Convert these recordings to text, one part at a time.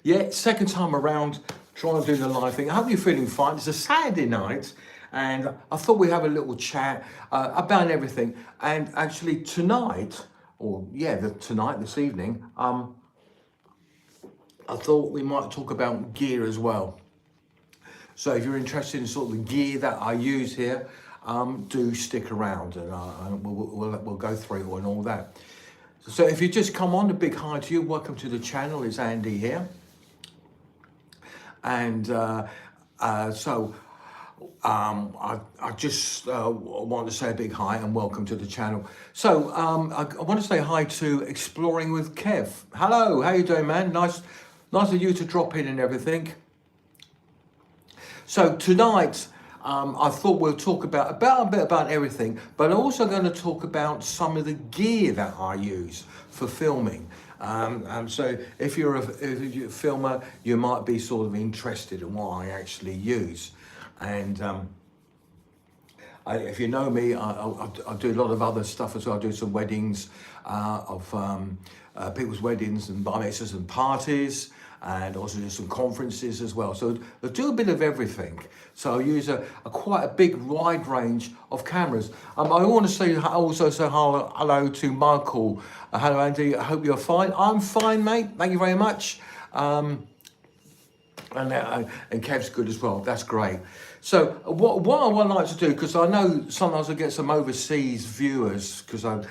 Yeah, second time around trying to do the live thing. I hope you're feeling fine. It's a Saturday night, and I thought we'd have a little chat about everything. And actually, tonight, or yeah, tonight, this evening, I thought we might talk about gear as well. So if you're interested in sort of the gear that I use here, do stick around, and we'll go through it and all that. So if you just come on, a big hi to you. Welcome to the channel. It's Andy here. And I just want to say a big hi and welcome to the channel. So I want to say hi to Exploring with Kev. Hello, how you doing, man? Nice of you to drop in and everything. So tonight, I thought we'll talk about a bit about everything, but I'm also going to talk about some of the gear that I use for filming. So if you're a filmer, you might be sort of interested in what I actually use. And if you know me, I do a lot of other stuff as well. I do some weddings of people's weddings and bar mitzvahs and parties, and also do some conferences as well. So I do a bit of everything. So I use quite a big wide range of cameras. I want to say hello to Michael. Hello Andy, I hope you're fine. I'm fine, mate. Thank you very much. And Kev's good as well. That's great. So what I would like to do, because I know sometimes I get some overseas viewers, because I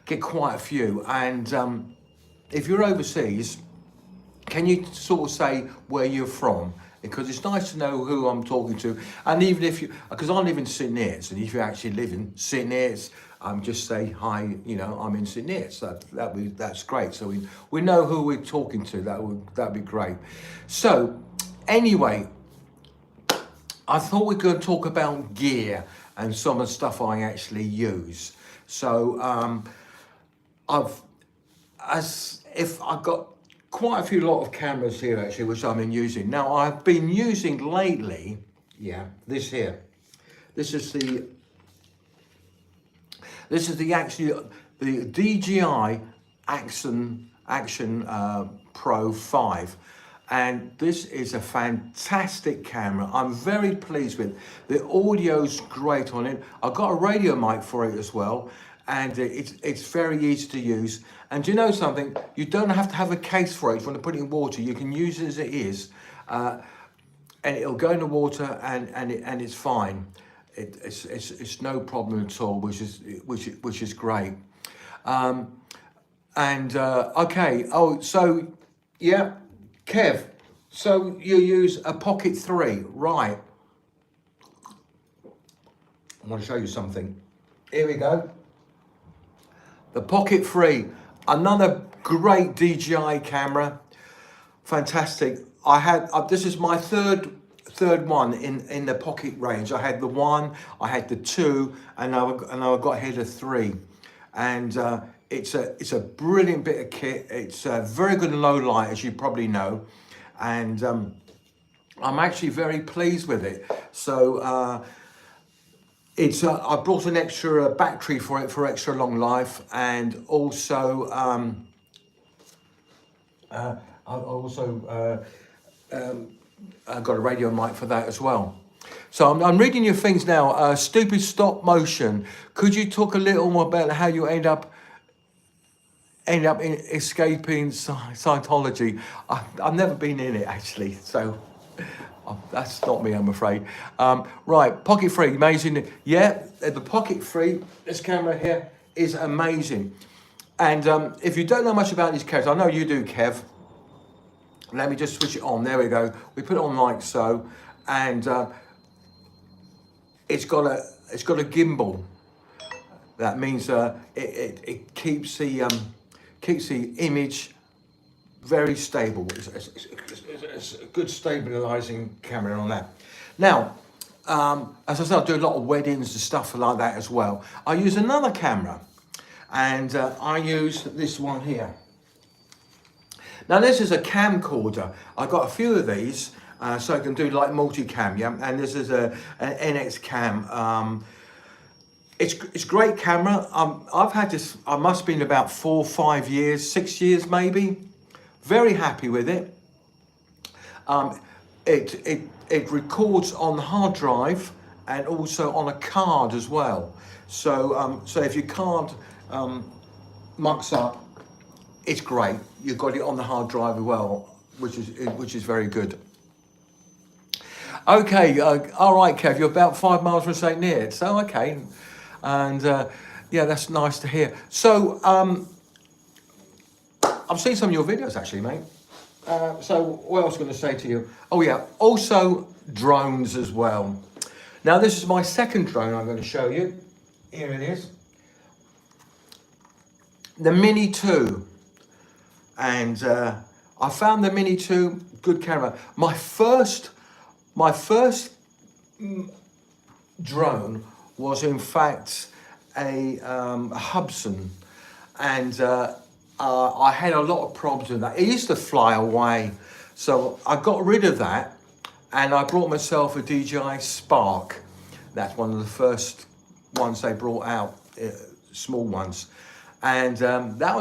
get quite a few. And if you're overseas, can you sort of say where you're from? Because it's nice to know who I'm talking to. And even if you, because I live in St Neots, and if you actually live in St Neots, just say hi, you know, I'm in St Neots. That's great. So we know who we're talking to. That'd be great. So anyway, I thought we could talk about gear and some of the stuff I actually use. So I've got quite a lot of cameras here actually, which I've been using. Now I've been using lately, this here. This is the DJI Action Pro 5. And this is a fantastic camera. I'm very pleased with it. The audio's great on it. I've got a radio mic for it as well, and it's very easy to use. And do you know something? You don't have to have a case for it. If you want to put it in water, you can use it as it is, and it'll go in the water, and it's fine. It's no problem at all, which is great. Okay. Oh, so yeah. Kev, so you use a Pocket 3, right? I want to show you something. Here we go. The Pocket 3, another great DJI camera. Fantastic. This is my third one in the Pocket range. I had the 1, I had the 2, and now I've got here the 3. And it's a brilliant bit of kit. It's very good in low light, as you probably know, and I'm actually very pleased with it. So I brought an extra battery for it for extra long life, and also I got a radio mic for that as well. So I'm reading your things now. Stupid stop motion. Could you talk a little more about how you end up in escaping Scientology? I've never been in it actually, so that's not me, I'm afraid. Right, Pocket 3, amazing. Yeah, the Pocket 3, this camera here is amazing. And if you don't know much about these cameras, I know you do, Kev. Let me just switch it on. There we go. We put it on like so, and it's got a gimbal. That means it keeps the image very stable. It's a good stabilizing camera on that. Now, as I said, I do a lot of weddings and stuff like that as well. I use another camera, and I use this one here. Now this is a camcorder. I've got a few of these, so I can do like multicam, yeah. And this is an NX cam. It's great camera. I've had this, I must have been about 4 or 5 years, 6 years maybe. Very happy with it. Um, it records on the hard drive and also on a card as well. So so if your card mucks up, it's great. You've got it on the hard drive as well, which is very good. Okay, all right, Kev, you're about 5 miles from St. Neots. So okay, and yeah, that's nice to hear. So I've seen some of your videos actually, mate. So what else was I going to say to you? Oh yeah, also drones as well. Now this is my second drone I'm going to show you. Here it is. The Mini 2. And I found the Mini 2, good camera. My first drone was in fact a Hubsan. And I had a lot of problems with that. It used to fly away. So I got rid of that and I brought myself a DJI Spark. That's one of the first ones they brought out, small ones. And that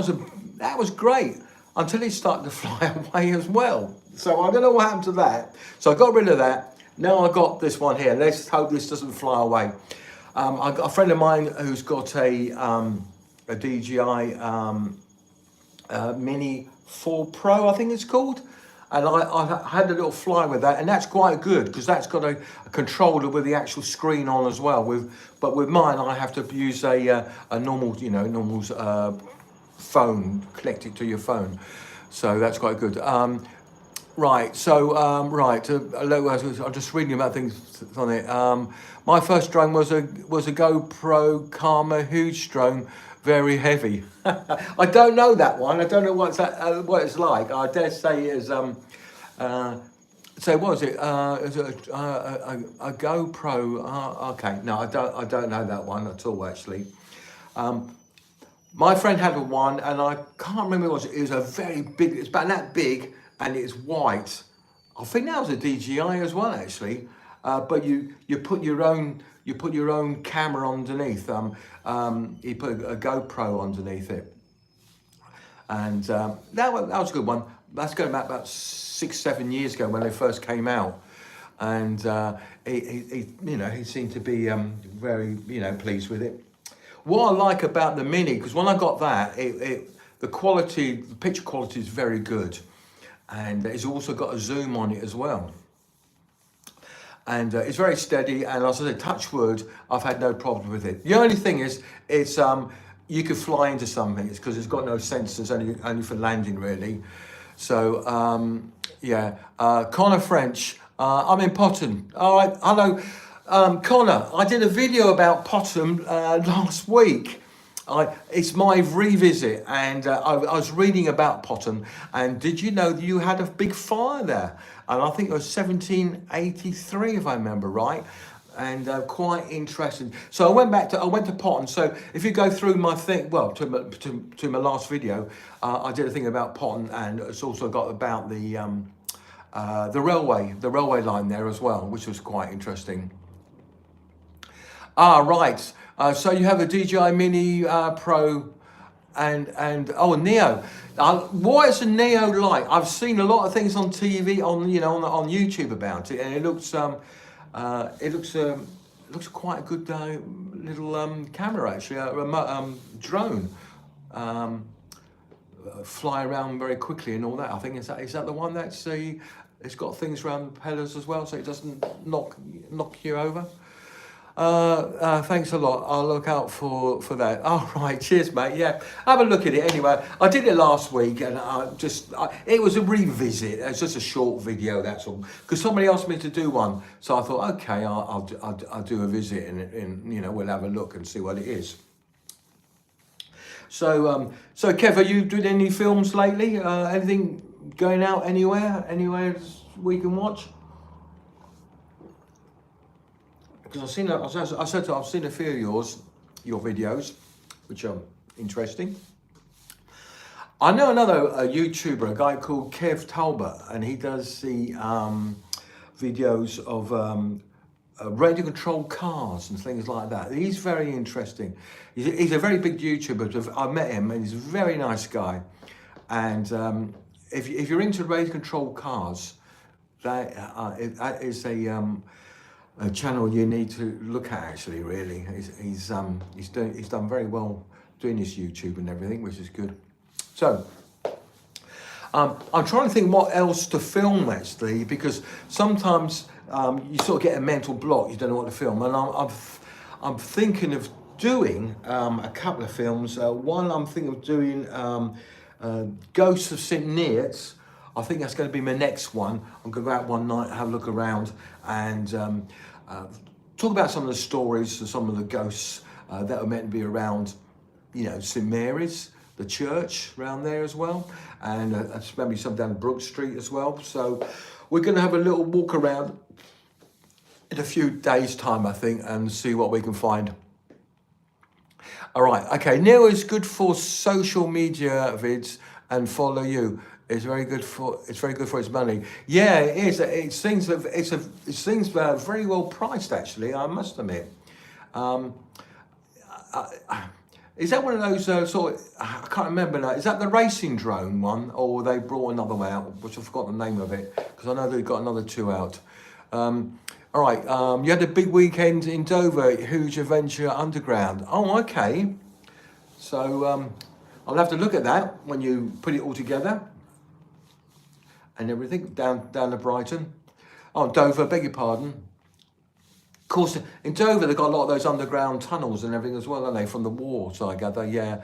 was great until it started to fly away as well. So I don't know what happened to that. So I got rid of that. Now I got this one here. Let's hope this doesn't fly away. I got a friend of mine who's got a DJI Mini 4 Pro, I think it's called. And I had a little fly with that, and that's quite good because that's got a controller with the actual screen on as well. But with mine, I have to use a normal, phone, connect it to your phone. So that's quite good. Right. So I'm just reading about things on it. My first drone was a GoPro Karma huge drone. Very heavy. I don't know that one. I don't know what it's like. I dare say it is. So what was it? Is it a GoPro? Okay, no, I don't know that one at all actually. My friend had one, and I can't remember what it was. It was a very big. It's about that big, and it's white. I think that was a DJI as well actually. But you put your own camera underneath. You put a GoPro underneath it, and that was a good one. That's going back about 6-7 years ago when they first came out, and he seemed to be very pleased with it. What I like about the Mini, because when I got that, the picture quality is very good, and it's also got a zoom on it as well. And it's very steady, and as I said, touch wood, I've had no problem with it. The only thing is, it's you could fly into something. It's because it's got no sensors, only for landing really. So yeah, Connor French, I'm in Potton. All right, hello, Connor. I did a video about Potton last week. It's my revisit, and I was reading about Potton, and did you know that you had a big fire there? And I think it was 1783, if I remember right, and quite interesting. So I went to Potton. So if you go through my thing, well, to my last video, I did a thing about Potton, and it's also got about the railway line there as well, which was quite interesting. Right. So you have a DJI Mini Pro and oh, Neo. What is a Neo like? I've seen a lot of things on TV, on YouTube about it, and it looks quite a good little camera actually, a remote drone. Fly around very quickly and all that. I think is that the one that's it's got things around the propellers as well, so it doesn't knock you over. Thanks a lot. I'll look out for that. All right, cheers, mate. Yeah, have a look at it anyway. I did it last week, and it was a revisit. It's just a short video, that's all. Because somebody asked me to do one, so I thought, okay, I'll do a visit, and we'll have a look and see what it is. So Kev, have you done any films lately? Anything going out anywhere we can watch? Because I've seen a few of your videos, which are interesting. I know another YouTuber, a guy called Kev Talbot, and he does the videos of radio controlled cars and things like that. He's very interesting. He's a very big YouTuber. I met him, and he's a very nice guy. And if you're into radio controlled cars, that is a channel you need to look at. Actually, really, he's done very well doing his YouTube and everything, which is good. So. I'm trying to think what else to film actually, because sometimes you sort of get a mental block, you don't know what to film, and I'm thinking of doing a couple of films. One I'm thinking of doing Ghosts of St Neots. I think that's going to be my next one. I'm going to go out one night, have a look around, and talk about some of the stories of some of the ghosts that are meant to be around, you know, St Mary's, the church around there as well, and maybe some down Brook Street as well. So we're going to have a little walk around in a few days' time, I think, and see what we can find. All right, okay. Neil is good for social media vids and follow you. It's very good for his money. Yeah, it is. It seems very well priced actually. I must admit. Is that one of those sort of, I can't remember now, is that the racing drone one, or they brought another one out, which I forgot the name of it, because I know they've got another two out. All right, you had a big weekend in Dover, huge adventure underground. Oh, okay. So I'll have to look at that when you put it all together and everything, down to Brighton. Oh, Dover, beg your pardon. Of course, in Dover, they've got a lot of those underground tunnels and everything as well, don't they, from the war, so I gather, yeah.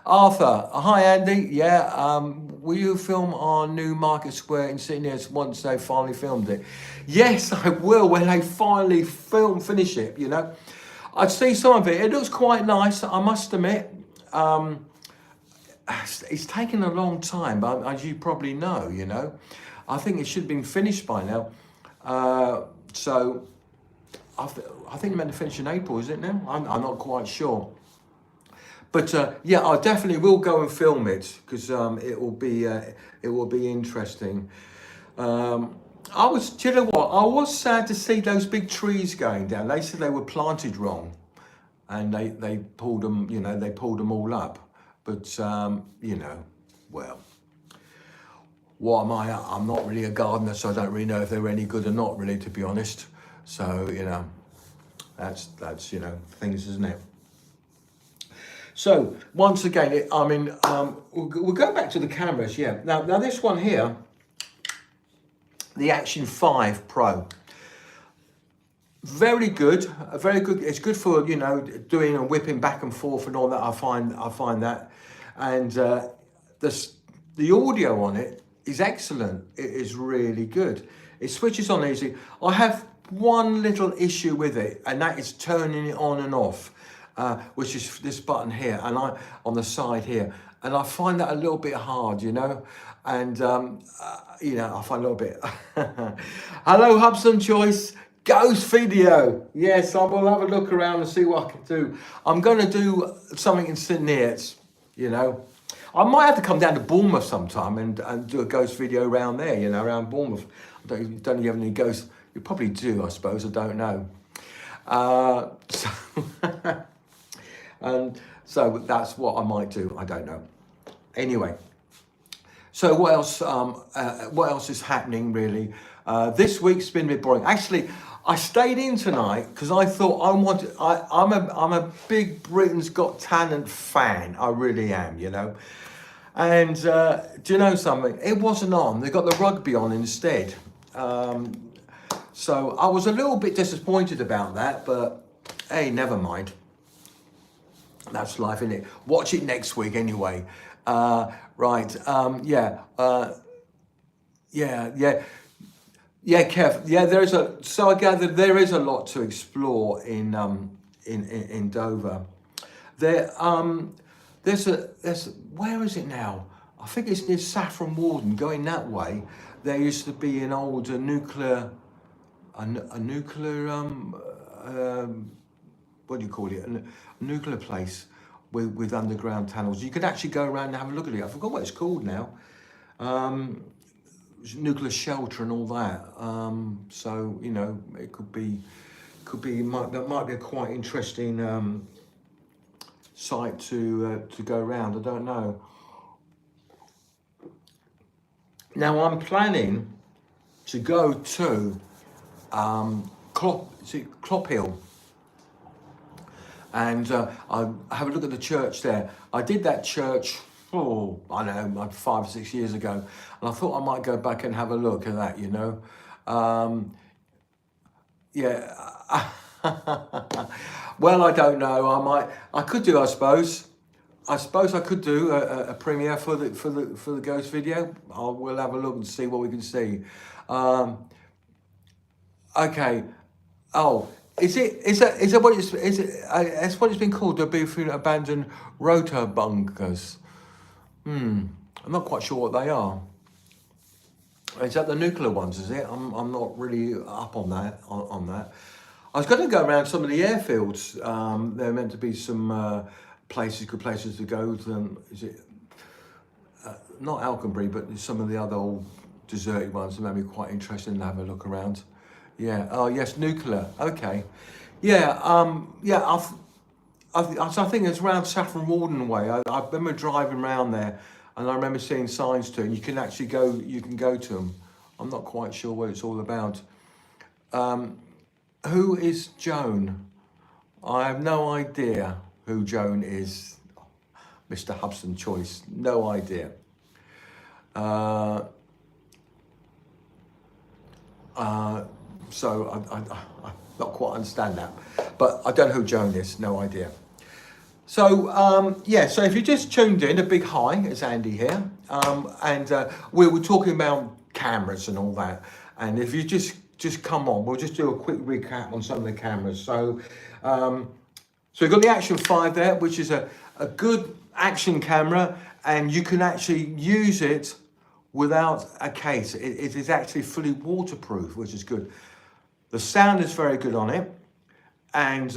Arthur, hi Andy, yeah, will you film our new Market Square in Sydney once they finally filmed it? Yes, I will, when they finally finish it, you know. I'd see some of it, it looks quite nice, I must admit. It's taken a long time, but as you probably know, you know, I think it should have been finished by now. So I think they're meant to finish in April, is it now? I'm not quite sure. But yeah, I definitely will go and film it, because it will be interesting. Do you know what? I was sad to see those big trees going down. They said they were planted wrong, and they pulled them, you know, they pulled them all up. But you know, well, what am I? I'm not really a gardener, so I don't really know if they're any good or not, really, to be honest. So, you know, that's you know, things, isn't it? So once again, we'll go back to the cameras. Yeah. Now this one here, the Action 5 Pro. Very good, very good. It's good for, you know, doing and whipping back and forth and all that. I find that, and the audio on it is excellent. It is really good. It switches on easy. I have one little issue with it, and that is turning it on and off, which is this button here, and on the side here, and I find that a little bit hard, you know, and you know, I find a little bit. Hello, Hubson Choice. Ghost video. Yes, I will have a look around and see what I can do. I'm going to do something in St Neots, you know. I might have to come down to Bournemouth sometime and do a ghost video around there, you know, around Bournemouth. Don't know if you have any ghosts. You probably do, I suppose. I don't know. So that's what I might do. I don't know. Anyway. So what else is happening really? This week's been a bit boring. Actually, I stayed in tonight because I thought I'm a big Britain's Got Talent fan. I really am, you know. And do you know something? It wasn't on. They got the rugby on instead. So I was a little bit disappointed about that, but hey, never mind. That's life, isn't it? Watch it next week anyway. Right. Yeah, Kev. Yeah, so I gather there is a lot to explore in Dover. There's where is it now? I think it's near Saffron Walden. Going that way, there used to be an old nuclear what do you call it? A nuclear place with underground tunnels. You could actually go around and have a look at it. I forgot what it's called now. Nuclear shelter and all that. So you know, it that might be a quite interesting site to go around. I don't know. Now I'm planning to go to Clop Hill, and I have a look at the church there. I did that church, I don't know, like 5 or 6 years ago, and I thought I might go back and have a look at that, you know. Yeah. Well, I don't know. I could do, I suppose. I could do a premiere for the ghost video. We'll have a look and see what we can see. Okay. Oh, is that what it's what it's been called? The Buffoon abandoned rotor bunkers. I'm not quite sure what they are. Is that the nuclear ones? Is it? I'm not really up on that. On that. I was going to go around some of the airfields. There are meant to be some good places to go. Is it not Alconbury, but some of the other old deserted ones that may be quite interesting to have a look around. Yeah. Oh yes, nuclear. Okay. Yeah. Yeah. I think it's around Saffron Walden way. I remember driving around there, and I remember seeing signs to it. And you can actually go. You can go to them. I'm not quite sure what it's all about. Who is Joan? I have no idea who Joan is. Mr. Hubson Choice. No idea. So I not quite understand that, but I don't know who Joan is. No idea. So yeah, so if you just tuned in, a big hi, it's Andy here, and we were talking about cameras and all that. And if you just come on, we'll just do a quick recap on some of the cameras. So so we've got the Action 5 there, which is a good action camera, and you can actually use it without a case. It is actually fully waterproof, which is good. The sound is very good on it, and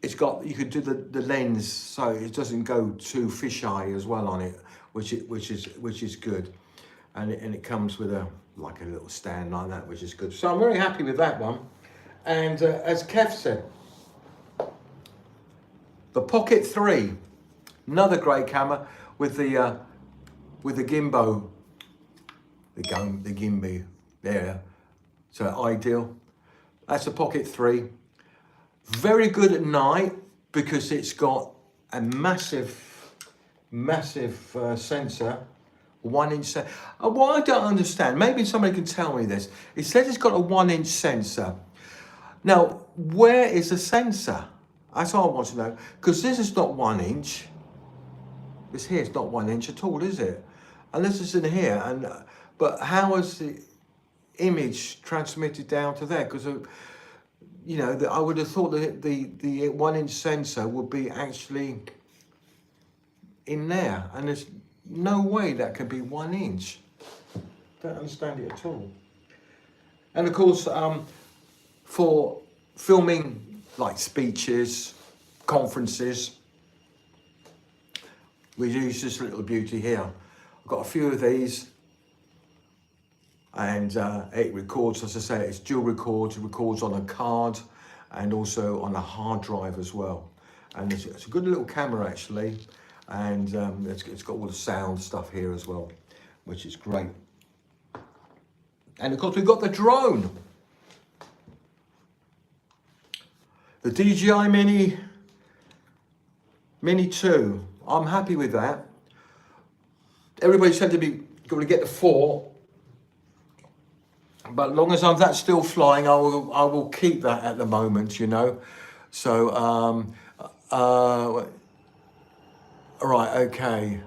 it's got, you could do the lens so it doesn't go too fisheye as well on it, which is good, and it comes with a little stand like that, which is good. So I'm very happy with that one. And as Kev said, the Pocket 3, another great camera with the gimbo, the gimbal there. So ideal. That's the Pocket 3. Very good at night because it's got a massive sensor, 1-inch sensor. What I don't understand, maybe somebody can tell me this. It says it's got a 1-inch sensor. Now, where is the sensor? That's what I want to know, because this is not 1 inch. This here is not 1 inch at all, is it? Unless it's in here, but how is the image transmitted down to there? Because you know, I would have thought that the 1-inch sensor would be actually in there, and there's no way that can be 1 inch. Don't understand it at all. And of course, for filming like speeches, conferences, we use this little beauty here. I've got a few of these, and it records, as I say, it's dual records. It records on a card and also on a hard drive as well. And it's a good little camera actually, and it's got all the sound stuff here as well, which is great. And of course we've got the drone, the DJI Mini 2. I'm happy with that. Everybody said to me, going to get the 4. But as long as that's still flying, I will keep that at the moment, you know. So, right, okay.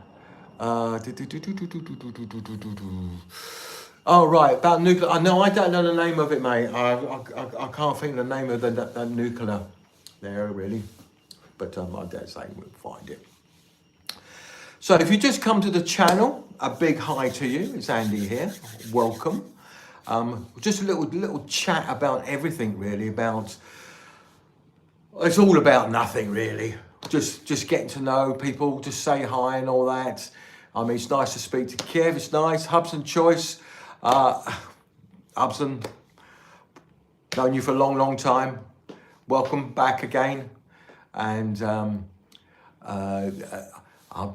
Oh, right, about nuclear. No, I don't know the name of it, mate. I can't think of the name of that nuclear there, really. But I dare say we'll find it. So if you just come to the channel, a big hi to you. It's Andy here. Welcome. Just a little chat about everything, really. It's all about nothing, really. Just getting to know people, just say hi and all that. I mean, it's nice to speak to Kev. It's nice. Hubson Choice. Hubson, known you for a long time. Welcome back again. And I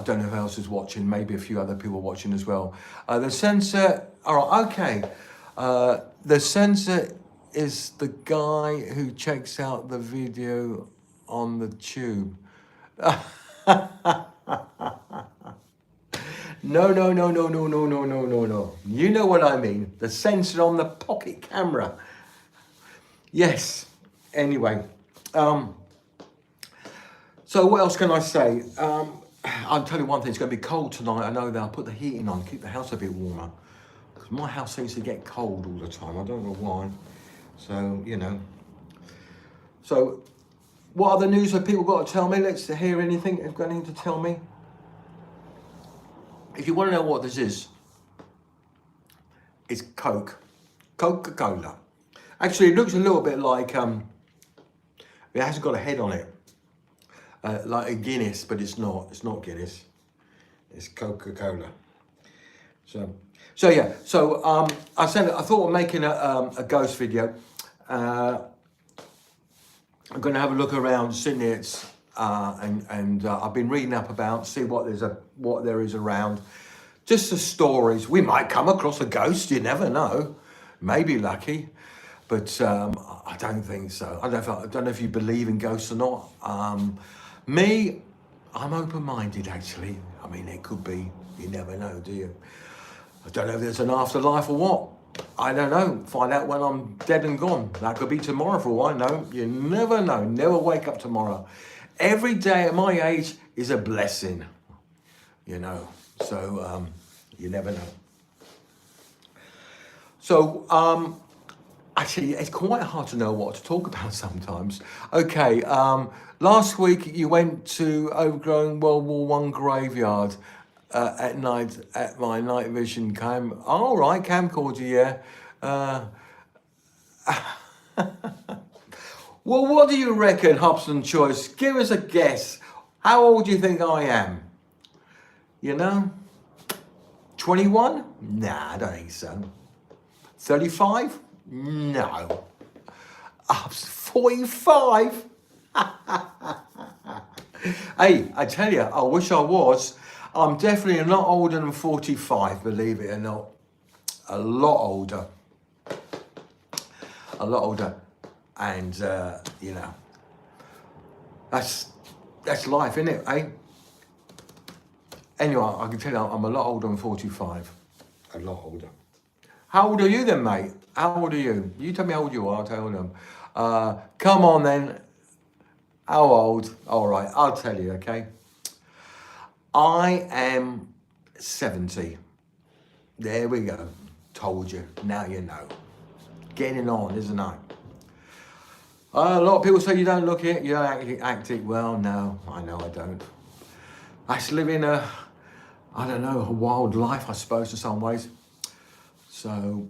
don't know who else is watching, maybe a few other people watching as well. The censor, all right, okay. The censor is the guy who checks out the video on the tube. No, no, no, no, no, no, no, no, no, no. You know what I mean. The sensor on the pocket camera. Yes. Anyway. So what else can I say? I'll tell you one thing. It's going to be cold tonight. I know that. I'll put the heating on, keep the house a bit warmer. Because my house seems to get cold all the time. I don't know why. So, you know. So, what other news have people got to tell me? Let's hear anything. Have got anything to tell me? If you want to know what this is, it's Coke. Coca-Cola. Actually, it looks a little bit like, it hasn't got a head on it. Like a Guinness, but it's not. It's not Guinness. It's Coca-Cola. So yeah. So I thought of making a ghost video. I'm going to have a look around St. Neots, and I've been reading up about, see what there is around. Just the stories. We might come across a ghost. You never know. Maybe lucky, but I don't think so. I don't know if you believe in ghosts or not. Me, I'm open-minded actually. I mean, it could be. You never know, do you? I don't know if there's an afterlife or what. I don't know. Find out when I'm dead and gone. That could be tomorrow for all I know. You never know. Never wake up tomorrow. Every day at my age is a blessing. You know. So you never know. So actually, it's quite hard to know what to talk about sometimes. Okay. Last week you went to overgrown World War I graveyard at night at my night vision cam. All right, camcorder, yeah. Well, what do you reckon, Hobson Choice? Give us a guess. How old do you think I am? You know? 21? Nah, I don't think so. 35? No. 45? Hey, I tell you, I wish I was. I'm definitely not older than 45, believe it or not. A lot older. A lot older. And, you know, that's life, isn't it, eh? Anyway, I can tell you, I'm a lot older than 45. A lot older. How old are you then, mate? How old are you? You tell me how old you are, I'll tell them. Come on then. How old? All right, I'll tell you, okay? I am 70. There we go. Told you. Now you know. Getting on, isn't I? A lot of people say you don't look it, you don't act it. Well, no, I know I don't. I just live in a wild life, I suppose, in some ways. So,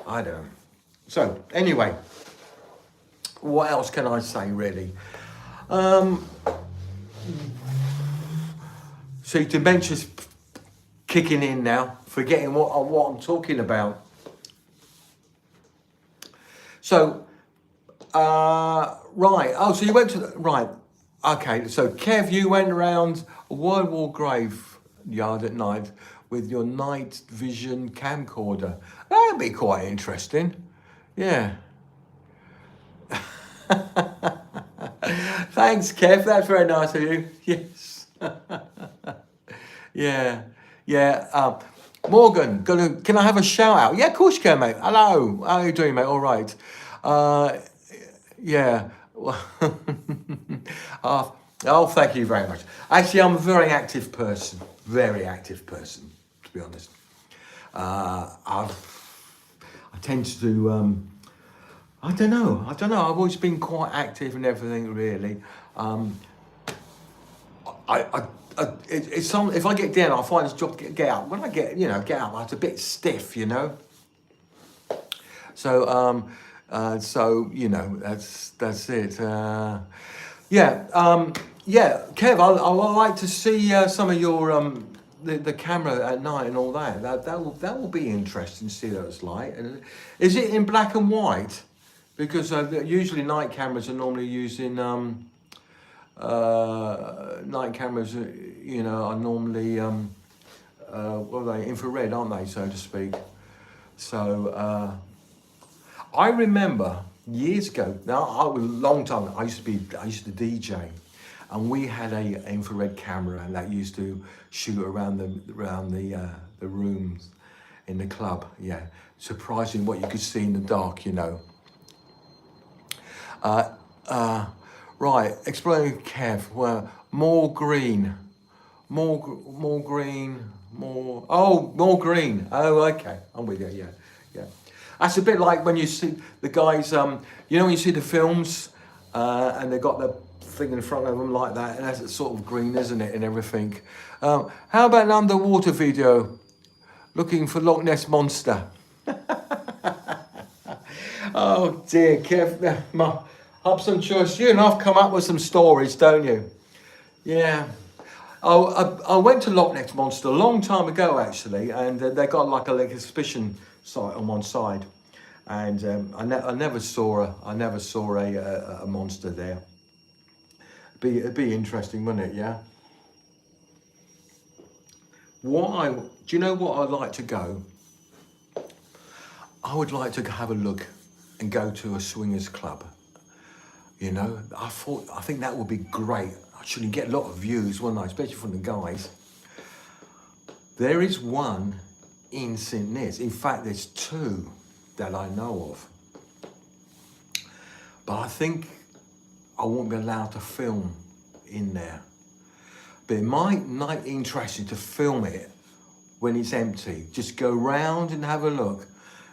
I don't know. So, anyway, what else can I say, really? See, dementia's kicking in now, forgetting what I'm talking about. So, right. Oh, so you went to right. Okay. So, Kev, you went around a World War graveyard at night with your night vision camcorder. That'd be quite interesting. Yeah. Thanks, Kev. That's very nice of you. Yes. Yeah. Yeah. Morgan, can I have a shout out? Yeah, of course you can, mate. Hello. How are you doing, mate? All right. Yeah. Oh, thank you very much. Actually, I'm a very active person. Very active person, to be honest. I tend to do, I don't know. I've always been quite active and everything, really. If I get down, I find it's a job to get out. When I get out, it's a bit stiff, you know. So, you know, that's it. Yeah, Kev, I would like to see some of your the camera at night and all that. That will be interesting to see what it's like. And is it in black and white? Because usually night cameras are normally used in night cameras, you know, are normally, what are they, infrared, aren't they, so to speak. So, I remember years ago, now I was a long time, I used to DJ, and we had a infrared camera, and that used to shoot around the rooms in the club. Yeah, surprising what you could see in the dark, you know. Right, explaining Kev. Well, more green, more green, more. Oh, more green. Oh, okay, I'm with you. Yeah, yeah. That's a bit like when you see the guys. You know when you see the films, and they got the thing in front of them like that, and that's sort of green, isn't it, and everything. How about an underwater video? Looking for Loch Ness Monster. Oh dear, Kev, my Hobson choice. You and I've come up with some stories, don't you? Yeah. Oh, I went to Loch Ness Monster a long time ago, actually, and they got like a exhibition site on one side, and I never saw a monster there. It'd be interesting, wouldn't it? Yeah. Do you know what I'd like to go? I would like to have a look and go to a swingers club. You know, I think that would be great. Actually get a lot of views, wouldn't I? Especially from the guys. There is one in St. Neots. In fact, there's two that I know of. But I think I won't be allowed to film in there. But it might be interesting to film it when it's empty. Just go round and have a look.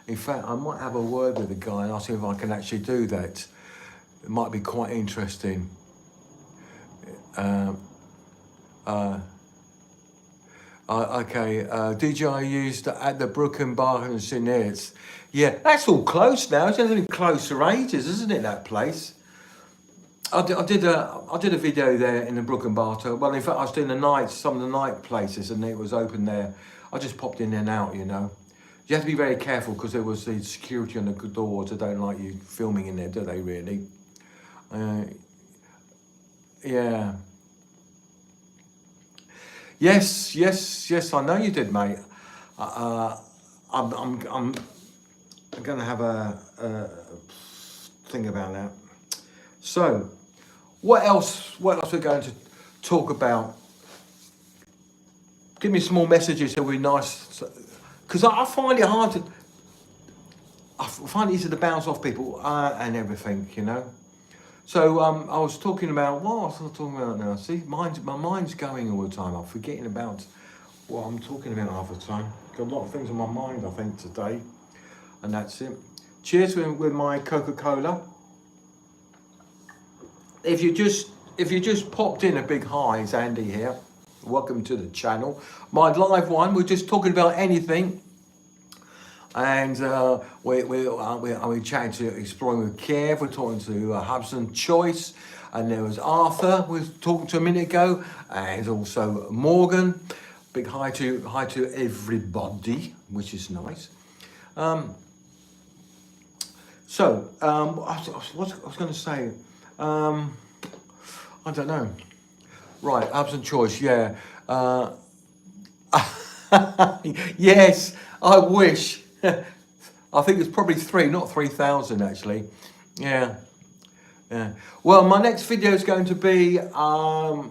In fact, I might have a word with the guy and ask him if I can actually do that. It might be quite interesting. Okay, DJ used at the Brooklyn Bar in St. Neots. Yeah, that's all close now. It's only closed for ages, isn't it, that place? I did a video there in the Brooklyn Bar. Well, in fact, I was doing some of the night places, and it was open there. I just popped in and out, you know. You have to be very careful because there was the security on the doors. They don't like you filming in there, do they, really? Yeah. Yes, I know you did, mate. I'm going to have a thing about that. So, what else we're going to talk about? Give me some more messages, it'll be nice. Because I find it hard to... I find it easy to bounce off people and everything, you know. So I was talking about... What was I talking about now? See, my mind's going all the time. I'm forgetting about what I'm talking about half the time. Got a lot of things on my mind, I think, today. And that's it. Cheers with my Coca-Cola. If you just popped in, a big hi, it's Andy here. Welcome to the channel. My live one, we're just talking about anything. And we're chatting to Exploring with Kev, we're talking to Hubson Choice, and there was Arthur, we were talking to a minute ago, and also Morgan. Big hi to everybody, which is nice. I was going to say, I don't know. Right, Hubson Choice, yeah. Yes, I wish. I think it's probably 3, not 3,000 actually. Yeah. Well, my next video is going to be, I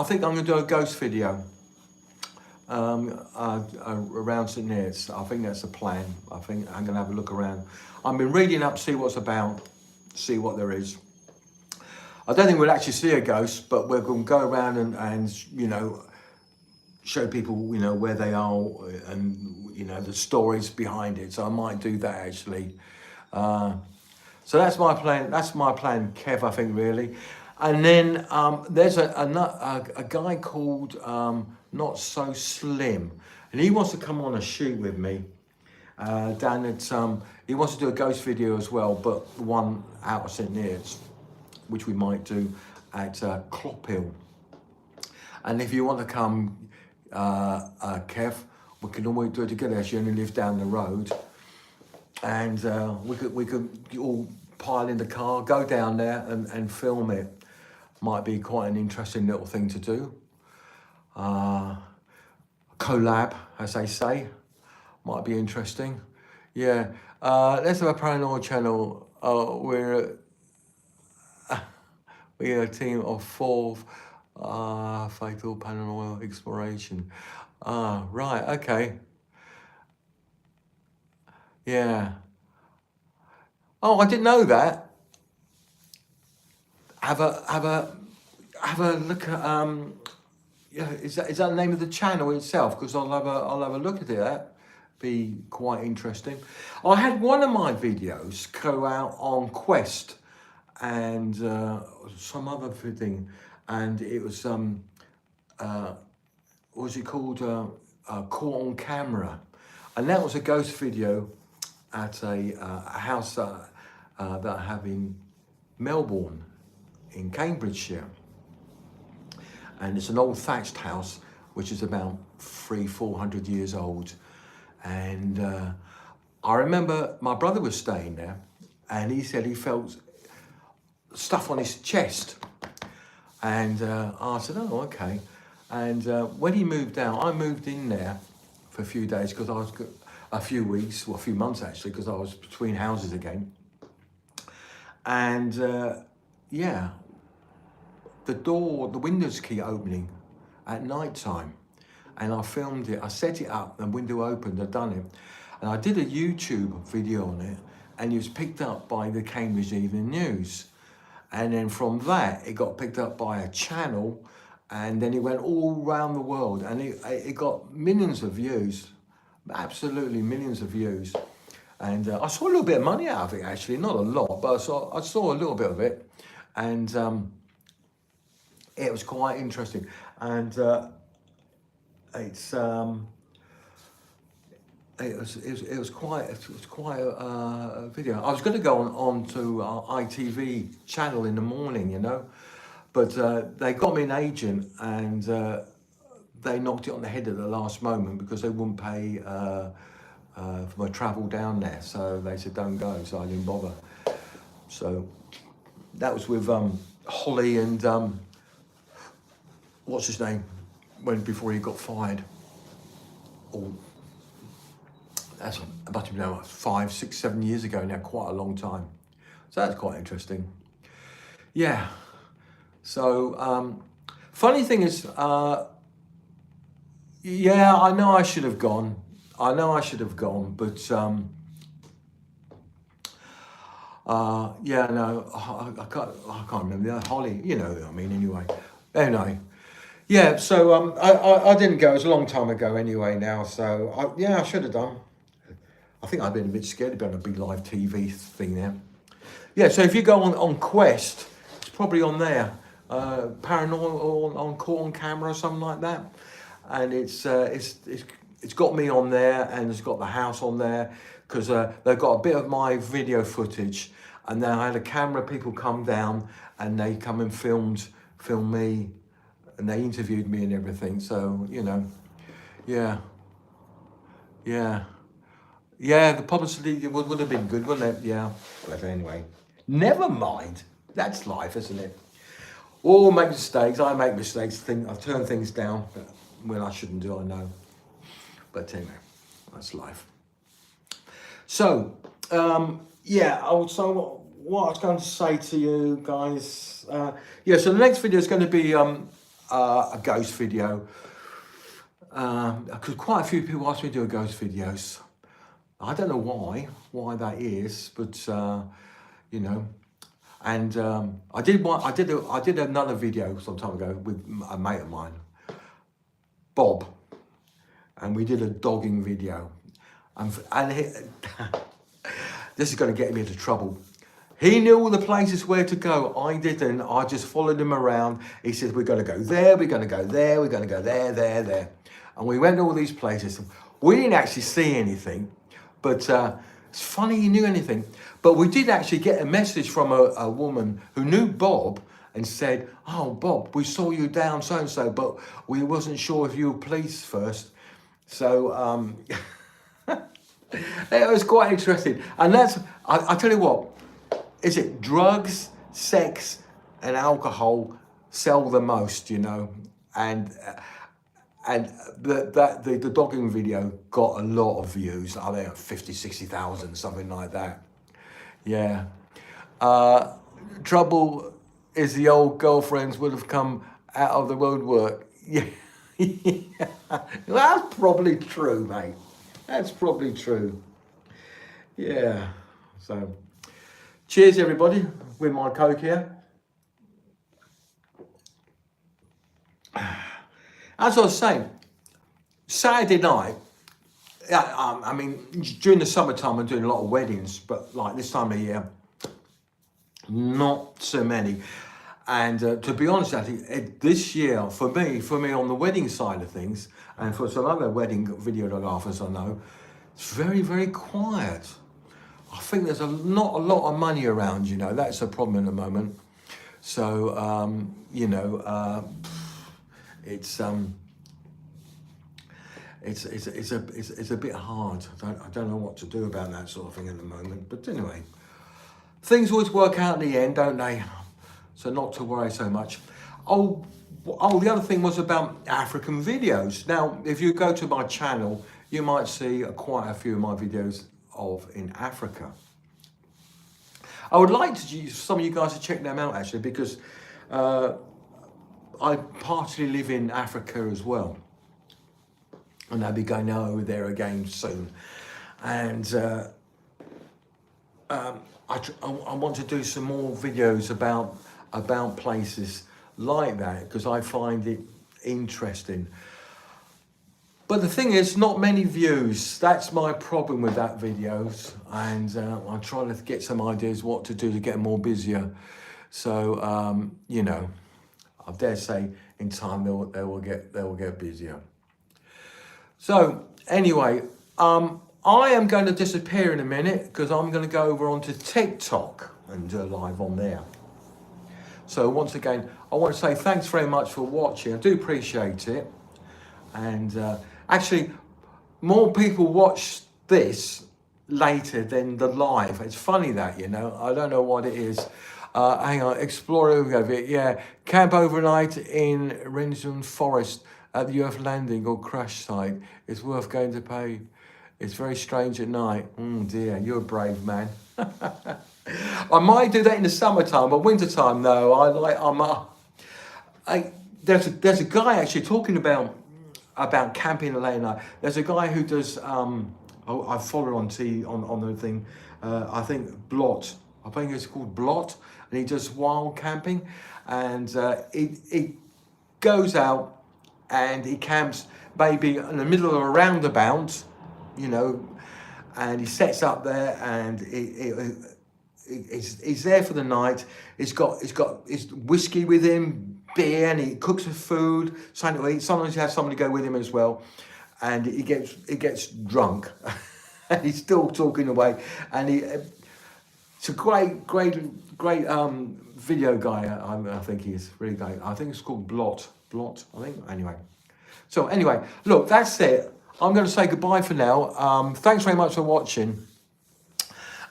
think I'm going to do a ghost video around St. Neots. I think that's the plan. I think I'm going to have a look around. I've been reading up, see what's about, see what there is. I don't think we'll actually see a ghost, but we're going to go around and you know, show people, you know, where they are and, you know, the stories behind it. So I might do that actually. So that's my plan. That's my plan, Kev, I think, really. And then there's a guy called Not So Slim, and he wants to come on a shoot with me down at, he wants to do a ghost video as well, but one out of St. Neots, which we might do at Clophill. And if you want to come, Kev, we can always do it together. She only lives down the road, and we could all pile in the car, go down there and film it. might be quite an interesting little thing to do. Collab, as they say, might be interesting. Yeah, let's have a paranormal channel. We're a team of 4 fatal paranormal exploration. Right, okay. Yeah. Oh, I didn't know that. Have a look at yeah, is that the name of the channel itself? Because I'll have a look at it. That be quite interesting. I had one of my videos go out on Quest and some other thing, and it was what was it called? Caught on Camera, and that was a ghost video at a house that I have in Melbourne, in Cambridgeshire. And it's an old thatched house, which is about 300-400 years old. And I remember my brother was staying there, and he said he felt stuff on his chest. And I said, oh, okay. And when he moved out, I moved in there for a few days because I was a few weeks, well, a few months actually, because I was between houses again. And yeah, the windows keep opening at night time, and I filmed it. I set it up, the window opened, I'd done it, and I did a YouTube video on it, and it was picked up by the Cambridge Evening News, and then from that it got picked up by a channel, and then it went all around the world, and it got millions of views, absolutely millions of views. And I saw a little bit of money out of it, actually, not a lot, but I saw a little bit of it, and it was quite interesting. And it was quite a video. I was going to go on to our ITV channel in the morning, you know, but they got me an agent, and they knocked it on the head at the last moment because they wouldn't pay for my travel down there. So they said don't go, so I didn't bother. So that was with Holly and what's his name, before he got fired. Oh, that's about, you know, 5, 6, 7 years ago now, quite a long time. So that's quite interesting. Yeah. So funny thing is, yeah, I know I should have gone. But yeah, no, I can't remember. Holly, you know what I mean, anyway. Anyway, yeah, so I didn't go. It was a long time ago anyway now, so yeah, I should have done. I think I've been a bit scared about a big live TV thing there. Yeah, so if you go on Quest, it's probably on there. Paranormal on Caught on Camera or something like that. And it's got me on there, and it's got the house on there, because they've got a bit of my video footage, and then I had a camera people come down and they come and film me, and they interviewed me and everything. So, you know, yeah, the publicity would have been good, wouldn't it? Yeah, but anyway, never mind. That's life, isn't it? All make mistakes. I make mistakes. I turn things down when I shouldn't do, I know. But anyway, that's life. So, yeah, so what I was going to say to you guys, yeah, so the next video is going to be a ghost video. Because quite a few people ask me to do ghost videos. I don't know why that is, but you know. And I did another video some time ago with a mate of mine, Bob, and we did a dogging video, and this is going to get me into trouble. He knew all the places where to go. I didn't. I just followed him around. He said, we're going to go there, we're going to go there, we're going to go there, there. And we went to all these places. We didn't actually see anything, but it's funny he knew anything. But we did actually get a message from a woman who knew Bob and said, oh, Bob, we saw you down so-and-so, but we wasn't sure if you were police first. So it was quite interesting. And that's, I tell you what, is it drugs, sex and alcohol sell the most, you know, and the dogging video got a lot of views. I think 50, 60,000, something like that. Yeah. Trouble is the old girlfriends would have come out of the woodwork. Yeah. Yeah. That's probably true, mate. That's probably true. Yeah. So, cheers, everybody, with my Coke here. As I was saying, Saturday night, I mean, during the summertime, I'm doing a lot of weddings, but like this time of year, not so many. And to be honest, I think this year, for me on the wedding side of things, and for some other wedding videographers I know, it's very, very quiet. I think there's not a lot of money around, you know, that's a problem at the moment. So, you know, it's a bit hard. I don't know what to do about that sort of thing at the moment. But anyway, things always work out in the end, don't they? So not to worry so much. Oh, the other thing was about African videos. Now, if you go to my channel, you might see quite a few of my videos in Africa. I would like some of you guys to check them out actually, because I partially live in Africa as well, and I'll be going over there again soon. And I want to do some more videos about places like that, because I find it interesting. But the thing is, not many views. That's my problem with that videos, and I'm trying to get some ideas what to do to get more busier. So you know, I dare say in time they will get busier. So anyway, I am going to disappear in a minute because I'm going to go over onto TikTok and do a live on there. So once again, I want to say thanks very much for watching. I do appreciate it. And actually, more people watch this later than the live. It's funny that, you know, I don't know what it is. Hang on, Explorer over it. Yeah, camp overnight in Renshaw Forest at the Earth landing or crash site. It's worth going to pay. It's very strange at night. Dear, you're a brave man. I might do that in the summertime, but wintertime, no. There's a guy actually talking about camping late night. There's a guy who does. I follow on the thing. I think Blot. I think it's called Blot, and he does wild camping, and he goes out and he camps maybe in the middle of a roundabout, you know, and he sets up there and he's there for the night. He's got his whiskey with him, beer, and he cooks the food, something to eat. Sometimes he has somebody go with him as well, and he gets drunk, and he's still talking away. And it's a great video guy. I think he is really great. I think it's called Blot. I think anyway. So anyway, look, that's it. I'm going to say goodbye for now. Thanks very much for watching.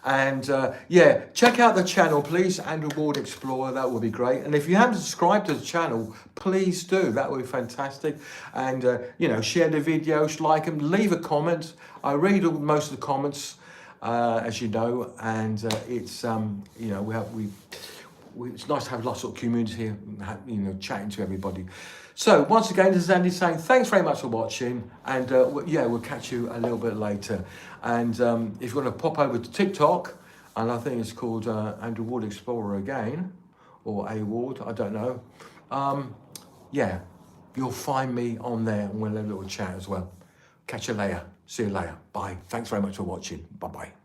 And yeah, check out the channel, please, Andrew Ward Explorer. That would be great. And if you haven't subscribed to the channel, please do. That would be fantastic. And you know, share the videos, like them, leave a comment. I read most of the comments, as you know, and it's you know, it's nice to have lots of community here, you know, chatting to everybody. So once again, this is Andy saying thanks very much for watching, and yeah, we'll catch you a little bit later. And if you want to pop over to TikTok, and I think it's called Andrew Ward Explorer again, or A Ward, I don't know. Yeah, you'll find me on there, and we'll have a little chat as well. Catch you later. See you later. Bye. Thanks very much for watching. Bye-bye.